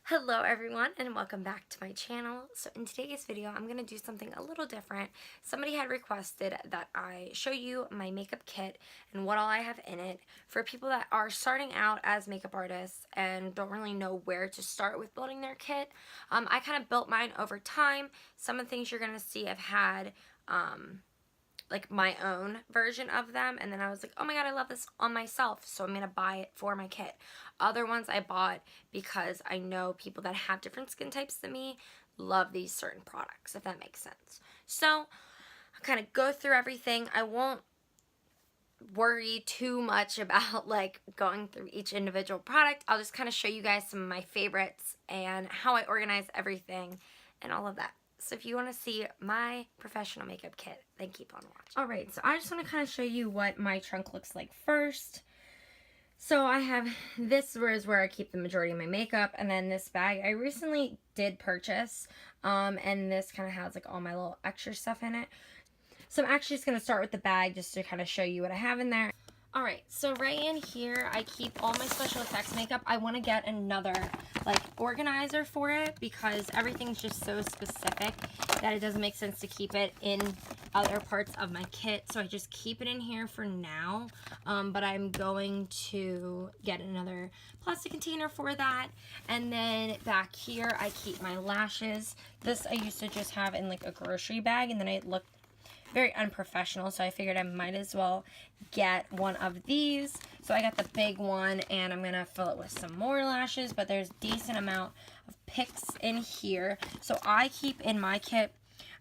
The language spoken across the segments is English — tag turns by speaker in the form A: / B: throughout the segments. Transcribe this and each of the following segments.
A: Hello everyone and welcome back to my channel. So in today's video I'm going to do something a little different. Somebody had requested that I show you my makeup kit and what all I have in it for people that are starting out as makeup artists and don't really know where to start with building their kit. I kind of built mine over time. Some of the things you're going to see I've had like my own version of them, and then I was like, oh my god, I love this on myself, so I'm gonna buy it for my kit. Other ones I bought because I know people that have different skin types than me love these certain products, if that makes sense. So I'll kind of go through everything. I won't worry too much about like going through each individual product. I'll just kind of show you guys some of my favorites and how I organize everything and all of that. So if you want to see my professional makeup kit, then keep on watching. Alright, so I just want to kind of show you what my trunk looks like first. So I have this is where I keep the majority of my makeup, and then this bag I recently did purchase, and this kind of has like all my little extra stuff in it. So I'm actually just going to start with the bag just to kind of show you what I have in there. Alright, so right in here, I keep all my special effects makeup. I want to get another, like, organizer for it because everything's just so specific that it doesn't make sense to keep it in other parts of my kit. So I just keep it in here for now, but I'm going to get another plastic container for that. And then back here, I keep my lashes. This I used to just have in, like, a grocery bag, and then it looked very unprofessional, so I figured I might as well get one of these. So I got the big one, and I'm gonna fill it with some more lashes, but there's a decent amount of picks in here. So I keep in my kit,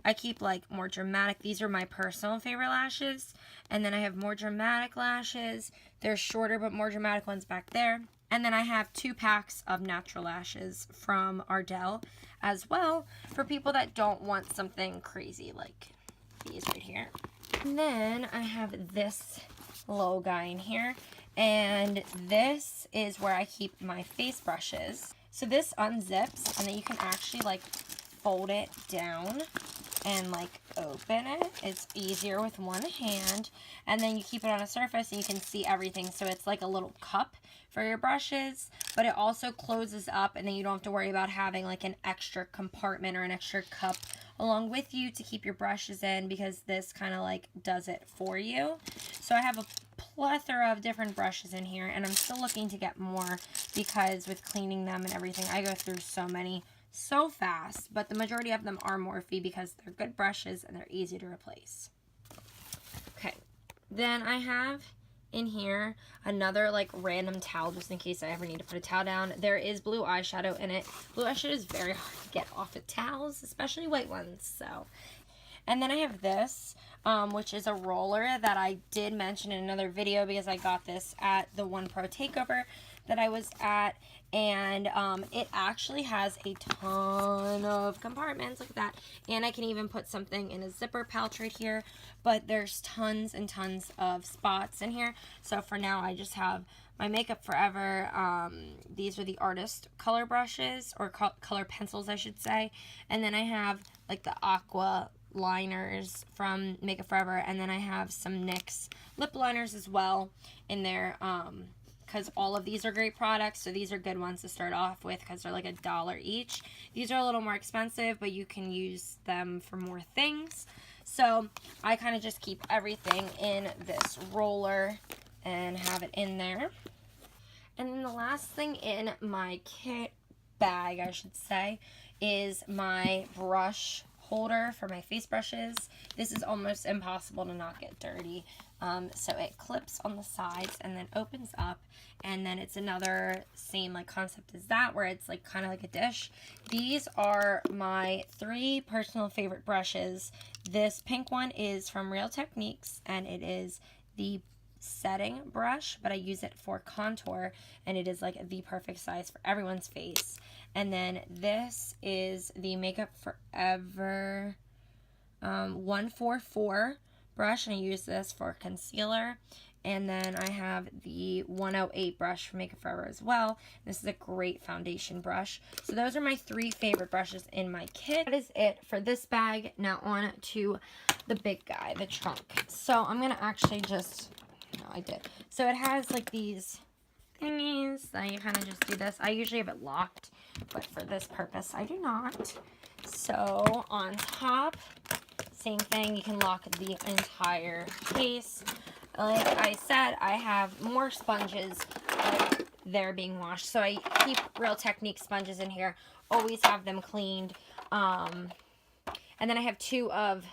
A: I keep like more dramatic. These are my personal favorite lashes, and then I have more dramatic lashes. There's shorter but more dramatic ones back there. And then I have 2 packs of natural lashes from Ardell as well for people that don't want something crazy like these right here. And then I have this little guy in here, and this is where I keep my face brushes. So this unzips, and then you can actually like fold it down and like open it. It's easier with one hand, and then you keep it on a surface and you can see everything. So it's like a little cup for your brushes, but it also closes up, and then you don't have to worry about having like an extra compartment or an extra cup along with you to keep your brushes in, because this kind of like does it for you. So I have a plethora of different brushes in here, and I'm still looking to get more because with cleaning them and everything, I go through so many so fast, but the majority of them are Morphe because they're good brushes and they're easy to replace. Okay, then I have in here another like random towel just in case I ever need to put a towel down. There is blue eyeshadow in it. Blue eyeshadow is very hard to get off of towels, especially white ones. So, and then I have this, which is a roller that I did mention in another video because I got this at the One Pro takeover that I was at, and it actually has a ton of compartments like that, and I can even put something in a zipper pouch right here, but there's tons and tons of spots in here. So for now I just have my Makeup Forever, these are the artist color brushes, or color pencils I should say, and then I have like the aqua liners from Makeup Forever, and then I have some NYX lip liners as well in there, because all of these are great products. So these are good ones to start off with because they're like $1 each. These are a little more expensive, but you can use them for more things. So I kind of just keep everything in this roller and have it in there. And then the last thing in my kit bag, I should say, is my brush holder for my face brushes. This is almost impossible to not get dirty. So it clips on the sides and then opens up, and then it's another same like concept as that, where it's like kind of like a dish. These are my 3 personal favorite brushes. This pink one is from Real Techniques, and it is the setting brush, but I use it for contour, and it is like the perfect size for everyone's face. And then this is the Makeup Forever 144 brush, and I use this for concealer. And then I have the 108 brush from Makeup Forever as well. This is a great foundation brush. So those are my 3 favorite brushes in my kit. That is it for this bag. Now on to the big guy, the trunk. So I'm going to actually just, no, I did. So it has like these thingies that you kind of just do this. I usually have it locked but for this purpose, I do not. So on top, same thing, you can lock the entire case. Like I said, I have more sponges, but they're being washed. So I keep Real Technique sponges in here, always have them cleaned. And then I have 2 of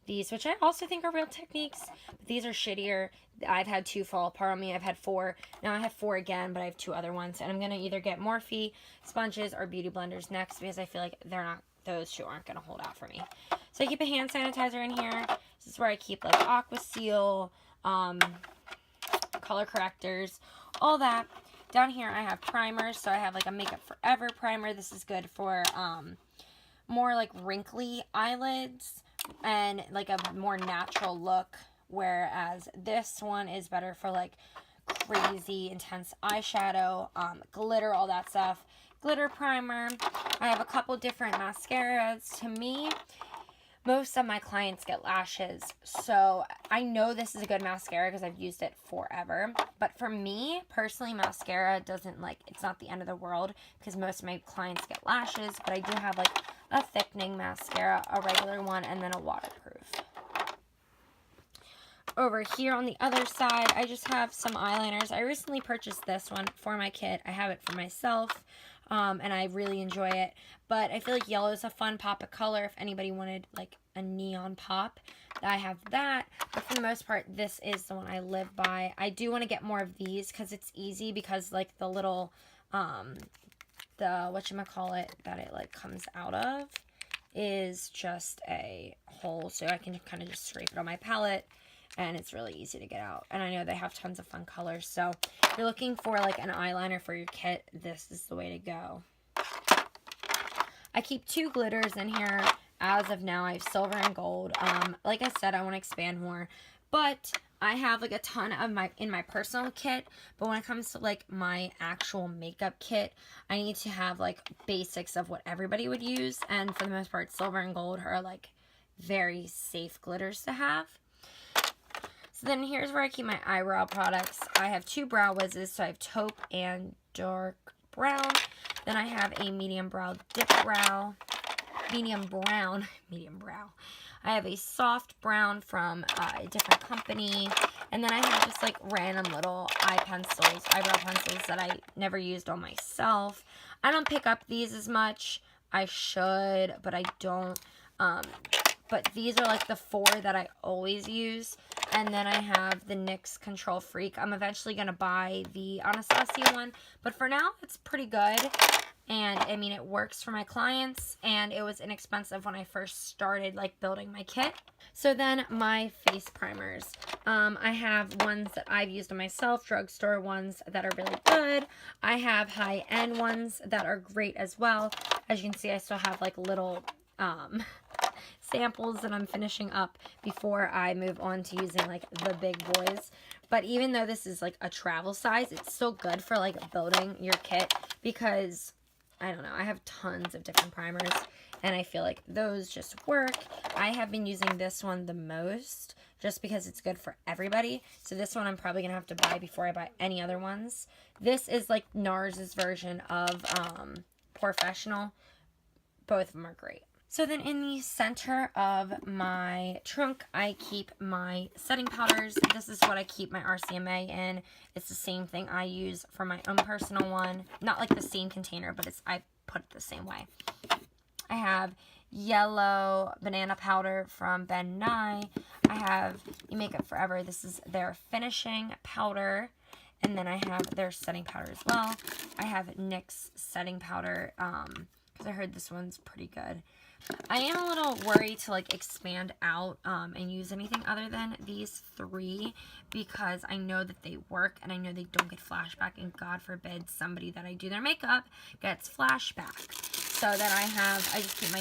A: these, which I also think are Real Techniques, but these are shittier. I've had 2 fall apart on me. I've had 4. Now I have 4 again, but I have 2 other ones. And I'm going to either get Morphe sponges or Beauty Blenders next because I feel like those 2 aren't going to hold out for me. So I keep a hand sanitizer in here. This is where I keep like Aqua Seal, color correctors, all that. Down here I have primers. So I have like a Makeup Forever primer. This is good for more like wrinkly eyelids and like a more natural look, whereas this one is better for like crazy intense eyeshadow, glitter, all that stuff. Glitter primer. I have a couple different mascaras. To me, most of my clients get lashes, so I know this is a good mascara because I've used it forever. But for me, personally, mascara it's not the end of the world because most of my clients get lashes, but I do have like a thickening mascara, a regular one, and then a waterproof. Over here on the other side, I just have some eyeliners. I recently purchased this one for my kit. I have it for myself, and I really enjoy it. But I feel like yellow is a fun pop of color if anybody wanted like a neon pop. I have that, but for the most part, this is the one I live by. I do want to get more of these because it's easy because like the little, whatchamacallit that it like comes out of is just a hole, so I can kind of just scrape it on my palette. And it's really easy to get out. And I know they have tons of fun colors. So if you're looking for like an eyeliner for your kit, this is the way to go. I keep 2 glitters in here as of now. I have silver and gold. Like I said, I want to expand more. But I have like a ton of in my personal kit. But when it comes to like my actual makeup kit, I need to have like basics of what everybody would use. And for the most part, silver and gold are like very safe glitters to have. So then here's where I keep my eyebrow products. I have 2 brow wizzes, so I have taupe and dark brown. Then I have a medium brown. I have a soft brown from a different company. And then I have just like random little eyebrow pencils that I never used on myself. I don't pick up these as much. I should, but I don't. But these are like the 4 that I always use. And then I have the NYX Control Freak. I'm eventually going to buy the Anastasia one. But for now, it's pretty good. And, I mean, it works for my clients. And it was inexpensive when I first started, like, building my kit. So then, my face primers. I have ones that I've used on myself, drugstore ones that are really good. I have high-end ones that are great as well. As you can see, I still have, like, little samples that I'm finishing up before I move on to using like the big boys. But even though this is like a travel size, it's still good for like building your kit because I don't know, I have tons of different primers and I feel like those just work. I have been using this one the most just because it's good for everybody. So this one I'm probably gonna have to buy before I buy any other ones. This is like NARS's version of Professional. Both of them are great. So then in the center of my trunk, I keep my setting powders. This is what I keep my RCMA in. It's the same thing I use for my own personal one. Not like the same container, but I put it the same way. I have yellow banana powder from Ben Nye. I have Makeup Forever. This is their finishing powder. And then I have their setting powder as well. I have NYX setting powder because I heard this one's pretty good. I am a little worried to like expand out and use anything other than these 3 because I know that they work and I know they don't get flashback, and God forbid somebody that I do their makeup gets flashback. So then I just keep my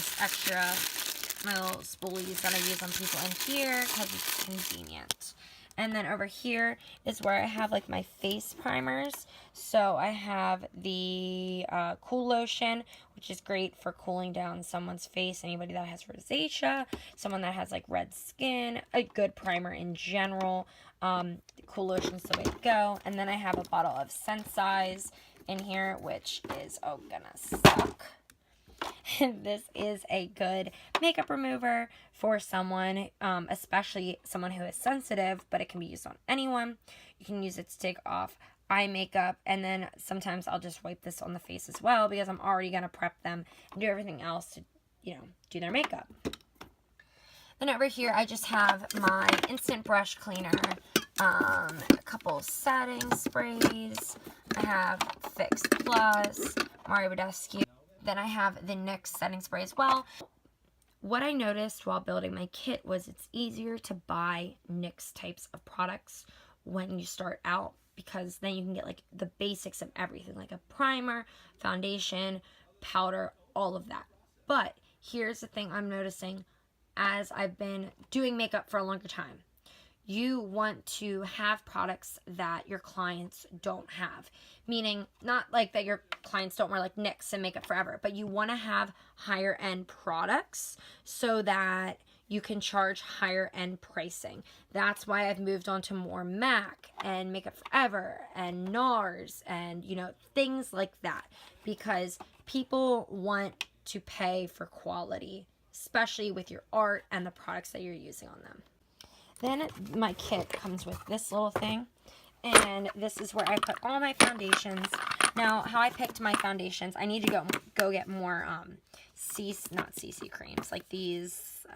A: little spoolies that I use on people in here because it's convenient. And then over here is where I have like my face primers. So I have the Cool Lotion, which is great for cooling down someone's face. Anybody that has rosacea, someone that has like red skin, a good primer in general. The Cool Lotion's the way to go. And then I have a bottle of Sensize. in here, which is, oh, gonna suck. This is a good makeup remover for someone, especially someone who is sensitive, but it can be used on anyone. You can use it to take off eye makeup, and then sometimes I'll just wipe this on the face as well because I'm already going to prep them and do everything else to, you know, do their makeup. Then over here, I just have my instant brush cleaner, a couple setting sprays. I have Fix Plus, Mario Badescu. Then I have the NYX setting spray as well. What I noticed while building my kit was it's easier to buy NYX types of products when you start out, because then you can get like the basics of everything, like a primer, foundation, powder, all of that. But here's the thing I'm noticing as I've been doing makeup for a longer time. You want to have products that your clients don't have. Meaning, not like that your clients don't wear like NYX and Makeup Forever, but you want to have higher end products so that you can charge higher end pricing. That's why I've moved on to more MAC and Makeup Forever and NARS and, you know, things like that. Because people want to pay for quality, especially with your art and the products that you're using on them. Then my kit comes with this little thing, and this is where I put all my foundations. Now, how I picked my foundations, I need to go get more not CC creams, like these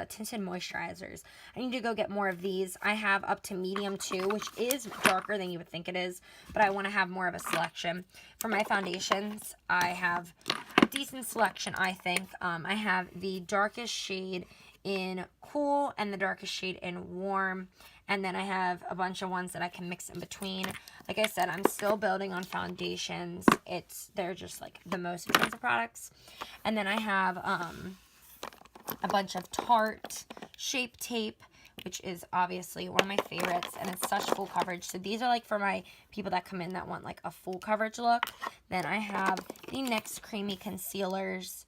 A: tinted moisturizers. I need to go get more of these. I have up to medium 2, which is darker than you would think it is, but I want to have more of a selection. For my foundations, I have a decent selection, I think. I have the darkest shade in Cool and the darkest shade in Warm, and then I have a bunch of ones that I can mix in between. Like I said, I'm still building on foundations. They're just like the most expensive products. And then I have a bunch of Tarte Shape Tape, which is obviously one of my favorites, and it's such full coverage. So these are like for my people that come in that want like a full coverage look. Then I have the NYX Creamy Concealers,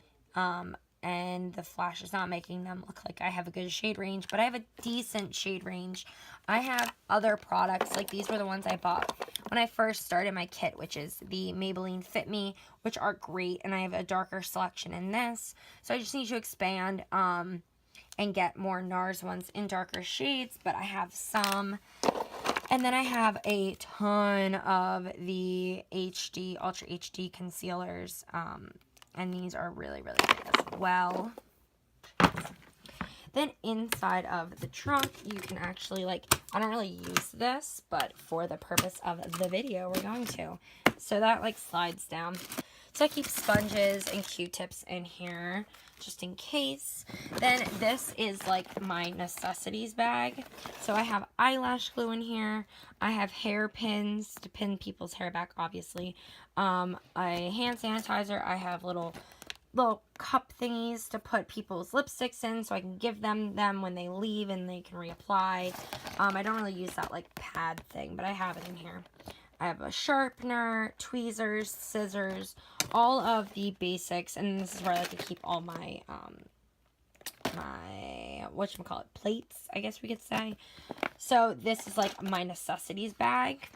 A: and the flash is not making them look like I have a good shade range, but I have a decent shade range. I have other products, like these were the ones I bought when I first started my kit, which is the Maybelline Fit Me, which are great, and I have a darker selection in this. So I just need to expand and get more NARS ones in darker shades, but I have some. And then I have a ton of the Ultra HD concealers, and these are really, really great as well. Then inside of the trunk, you can actually, like, I don't really use this, but for the purpose of the video, we're going to. So that, like, slides down. So I keep sponges and Q-tips in here, just in case. Then this is, like, my necessities bag. So I have eyelash glue in here. I have hairpins to pin people's hair back, obviously. A hand sanitizer. I have little cup thingies to put people's lipsticks in so I can give them when they leave and they can reapply. I don't really use that like pad thing, but I have it in here. I have a sharpener, tweezers, scissors, all of the basics, and this is where I like to keep all my plates, I guess we could say. So this is like my necessities bag.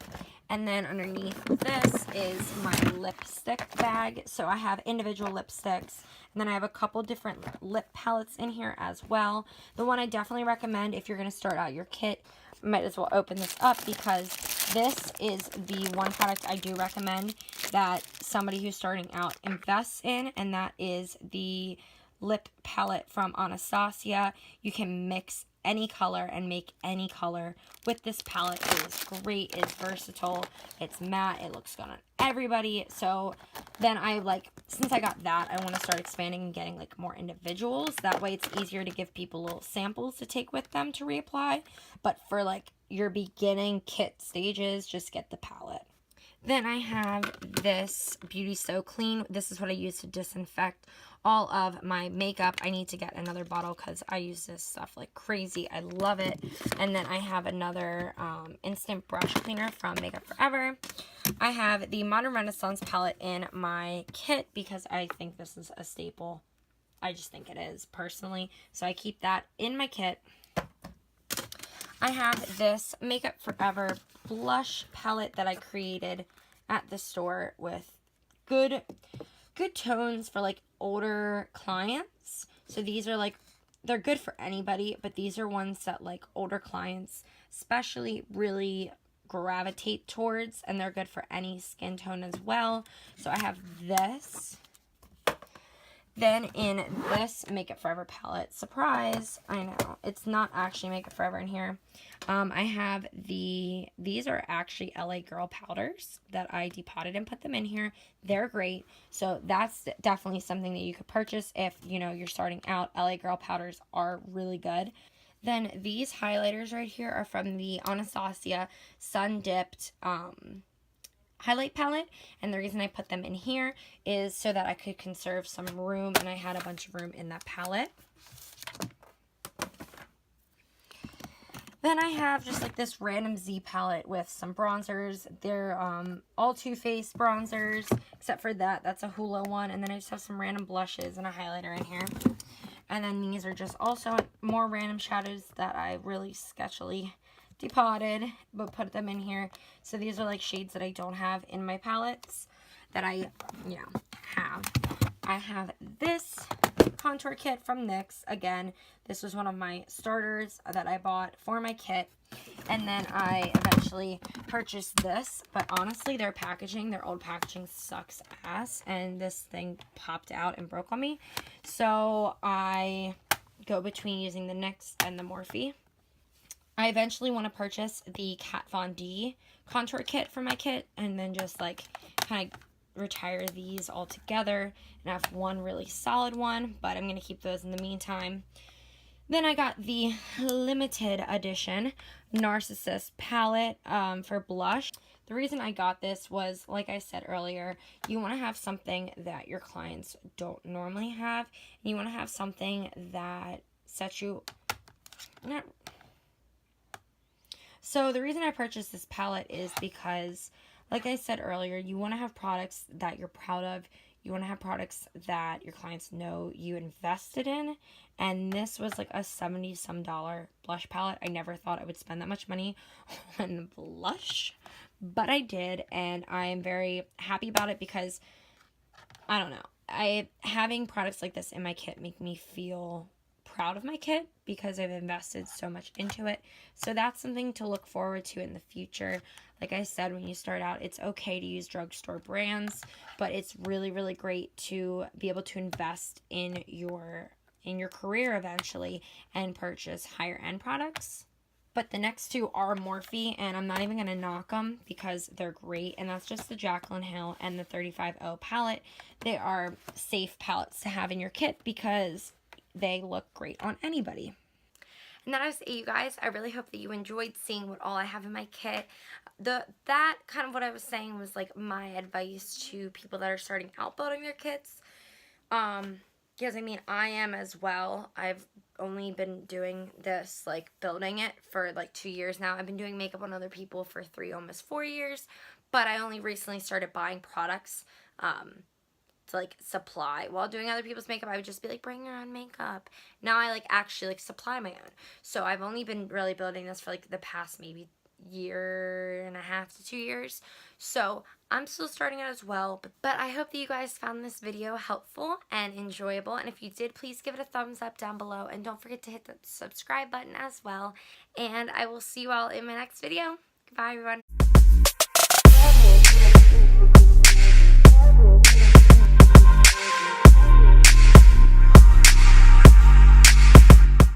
A: And then underneath this is my lipstick bag. So I have individual lipsticks. And then I have a couple different lip palettes in here as well. The one I definitely recommend if you're going to start out your kit, might as well open this up, because this is the one product I do recommend that somebody who's starting out invests in. And that is the lip palette from Anastasia. You can mix any color and make any color with this palette. It is great, it's versatile, it's matte, it looks good on everybody. So then since I got that, I want to start expanding and getting like more individuals. That way it's easier to give people little samples to take with them to reapply. But for like your beginning kit stages, just get the palette. Then I have this Beauty So Clean. This is what I use to disinfect all of my makeup. I need to get another bottle because I use this stuff like crazy. I love it. And then I have another instant brush cleaner from Makeup Forever. I have the Modern Renaissance palette in my kit because I think this is a staple. I just think it is, personally. So I keep that in my kit. I have this Makeup Forever blush palette that I created at the store with good tones for like older clients. So these are like, they're good for anybody, but these are ones that like older clients especially really gravitate towards, and they're good for any skin tone as well. So I have this. Then in this Make It Forever palette, surprise, I know, it's not actually Make It Forever in here. I have these are actually LA Girl powders that I depotted and put them in here. They're great. So that's definitely something that you could purchase if, you know, you're starting out. LA Girl powders are really good. Then these highlighters right here are from the Anastasia Sun Dipped highlight palette, and the reason I put them in here is so that I could conserve some room, and I had a bunch of room in that palette. Then I have just like this random Z palette with some bronzers. They're all Too Faced bronzers, except for that's a Hula one, and then I just have some random blushes and a highlighter in here. And then these are just also more random shadows that I really sketchily depotted, but put them in here. So these are like shades that I don't have in my palettes that I, you know, have. I have this contour kit from NYX. Again, this was one of my starters that I bought for my kit. And then I eventually purchased this, but honestly, their old packaging sucks ass, and this thing popped out and broke on me. So I go between using the NYX and the Morphe. I eventually want to purchase the Kat Von D contour kit for my kit, and then just like kind of retire these all together and have one really solid one, but I'm going to keep those in the meantime. Then I got the limited edition Narcissist palette for blush. The reason I got this was, like I said earlier, you want to have something that your clients don't normally have, and you want to have something that sets you... So the reason I purchased this palette is because, like I said earlier, you want to have products that you're proud of. You want to have products that your clients know you invested in. And this was like a $70-some blush palette. I never thought I would spend that much money on blush, but I did, and I'm very happy about it because, I don't know, having products like this in my kit make me feel proud of my kit because I've invested so much into it. So that's something to look forward to in the future. Like I said, when you start out, it's okay to use drugstore brands, but it's really, really great to be able to invest in your career eventually and purchase higher end products. But the next two are Morphe, and I'm not even going to knock them because they're great. And that's just the Jaclyn Hill and the 35O palette. They are safe palettes to have in your kit because they look great on anybody. And that is it, you guys. I really hope that you enjoyed seeing what all I have in my kit. That kind of what I was saying was like my advice to people that are starting out building their kits. Because I mean, I am as well. I've only been doing this, like building it, for like 2 years now. I've been doing makeup on other people for 3, almost 4 years. But I only recently started buying products to like supply while doing other people's makeup. I would just be like, bring your own makeup. Now I like actually like supply my own. So I've only been really building this for like the past maybe 1.5 to 2 years. So I'm still starting out as well, but I hope that you guys found this video helpful and enjoyable, and if you did, please give it a thumbs up down below, and don't forget to hit the subscribe button as well, and I will see you all in my next video. Goodbye, everyone.